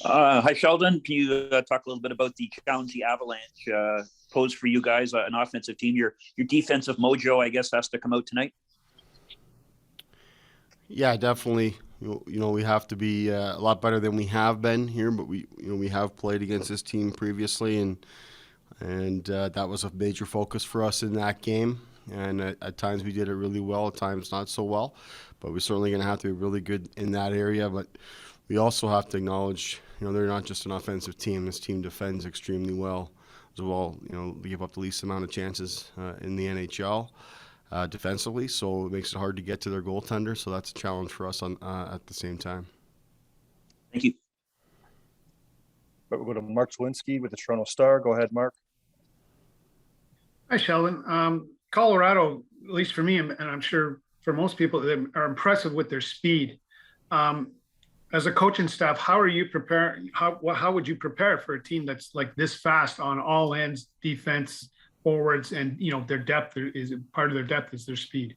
Hi, Sheldon. Can you talk a little bit about the challenge the Avalanche pose for you guys, an offensive team? Your defensive mojo, I guess, has to come out tonight. Yeah, definitely. We have to be a lot better than we have been here, but we have played against this team previously, and that was a major focus for us in that game. And at times we did it really well, at times not so well. But we're certainly going to have to be really good in that area. But we also have to acknowledge, they're not just an offensive team. This team defends extremely well as well. They give up the least amount of chances in the NHL defensively, so it makes it hard to get to their goaltender. So that's a challenge for us at the same time. Thank you. But we'll go to Mark Zielinski with the Toronto Star. Go ahead, Mark. Hi, Sheldon. Colorado, at least for me, and I'm sure for most people, they are impressive with their speed. As a coaching staff, how are you preparing? How would you prepare for a team that's like this fast on all ends, defense, forwards, and their depth is part of their depth is their speed.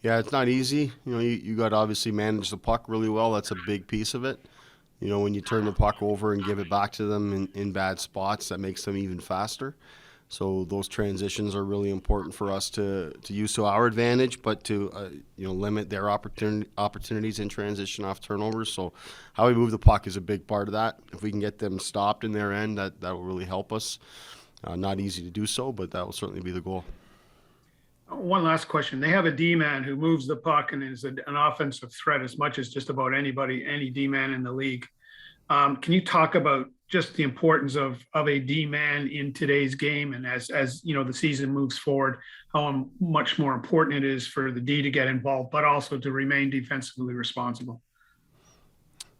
Yeah, it's not easy. You got to obviously manage the puck really well. That's a big piece of it. When you turn the puck over and give it back to them in bad spots, that makes them even faster. So those transitions are really important for us to use to our advantage, but to limit their opportunities in transition off turnovers. So how we move the puck is a big part of that. If we can get them stopped in their end, that will really help us. Not easy to do so, but that will certainly be the goal. One last question. They have a D-man who moves the puck and is an offensive threat as much as just about any D-man in the league. Can you talk about just the importance of a D-man in today's game, and as the season moves forward, how much more important it is for the D to get involved, but also to remain defensively responsible?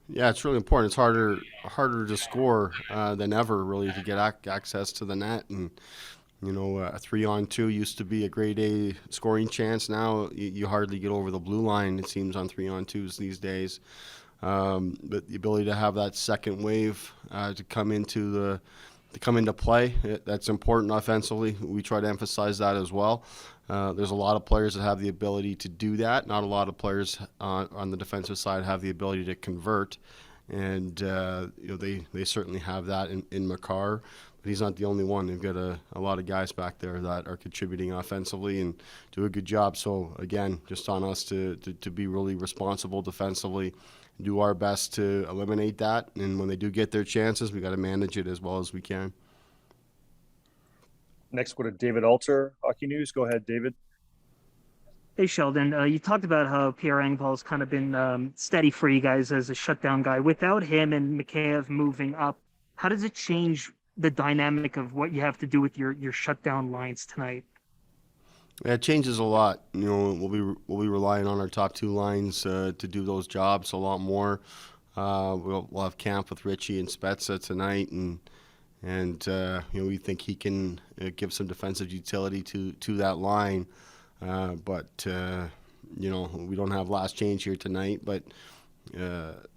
Yeah, it's really important. It's harder to score than ever, really, to get access to the net. And a 3-on-2 used to be a grade A scoring chance. Now you hardly get over the blue line, it seems, on 3-on-2s these days. But the ability to have that second wave to come into play, that's important offensively. We try to emphasize that as well. There's a lot of players that have the ability to do that. Not a lot of players on the defensive side have the ability to convert, and they certainly have that in Makar. But he's not the only one. They've got a lot of guys back there that are contributing offensively and do a good job. So again, just on us to be really responsible defensively, do our best to eliminate that. And when they do get their chances, we got to manage it as well as we can. Next, go to David Alter, Hockey News. Go ahead, David. Hey, Sheldon. You talked about how Pierre Engvall's kind of been steady for you guys as a shutdown guy. Without him and Mikheyev moving up, how does it change the dynamic of what you have to do with your shutdown lines tonight? Yeah, it changes a lot. We'll be relying on our top two lines to do those jobs a lot more. We'll have camp with Richie and Spezza tonight, and we think he can give some defensive utility to that line. But we don't have last change here tonight, but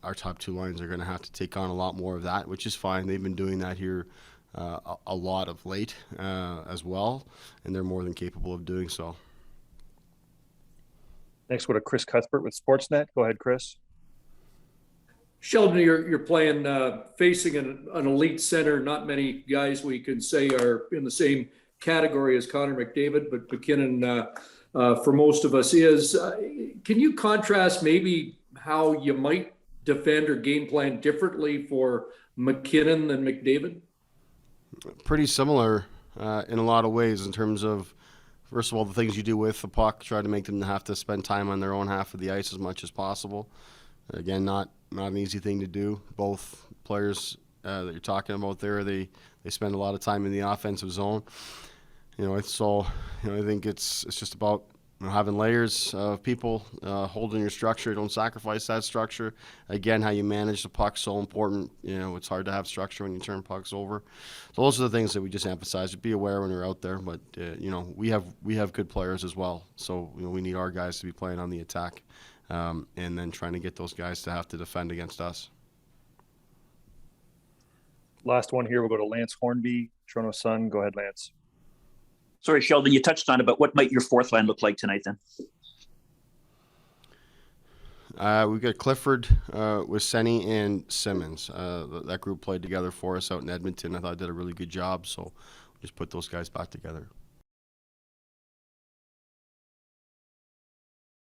our top two lines are going to have to take on a lot more of that, which is fine. They've been doing that here a lot of late as well, and they're more than capable of doing so. Next, go to Chris Cuthbert with Sportsnet. Go ahead, Chris. Sheldon, you're playing facing an elite center. Not many guys we can say are in the same category as Connor McDavid, but McKinnon for most of us is. Can you contrast maybe how you might defend or game plan differently for McKinnon than McDavid? Pretty similar in a lot of ways in terms of, first of all, the things you do with the puck, try to make them have to spend time on their own half of the ice as much as possible. Again, not an easy thing to do. Both players that you're talking about there, they spend a lot of time in the offensive zone. I think it's just about having layers of people holding your structure. Don't sacrifice that structure. Again, how you manage the puck so important. It's hard to have structure when you turn pucks over. So those are the things that we just emphasize. Be aware when you're out there, but we have good players as well. So we need our guys to be playing on the attack, and then trying to get those guys to have to defend against us. Last one here. We'll go to Lance Hornby, Toronto Sun. Go ahead, Lance. Sorry, Sheldon, you touched on it, but what might your fourth line look like tonight then? We got Clifford with Senny and Simmons. That group played together for us out in Edmonton. I thought did a really good job. So just put those guys back together.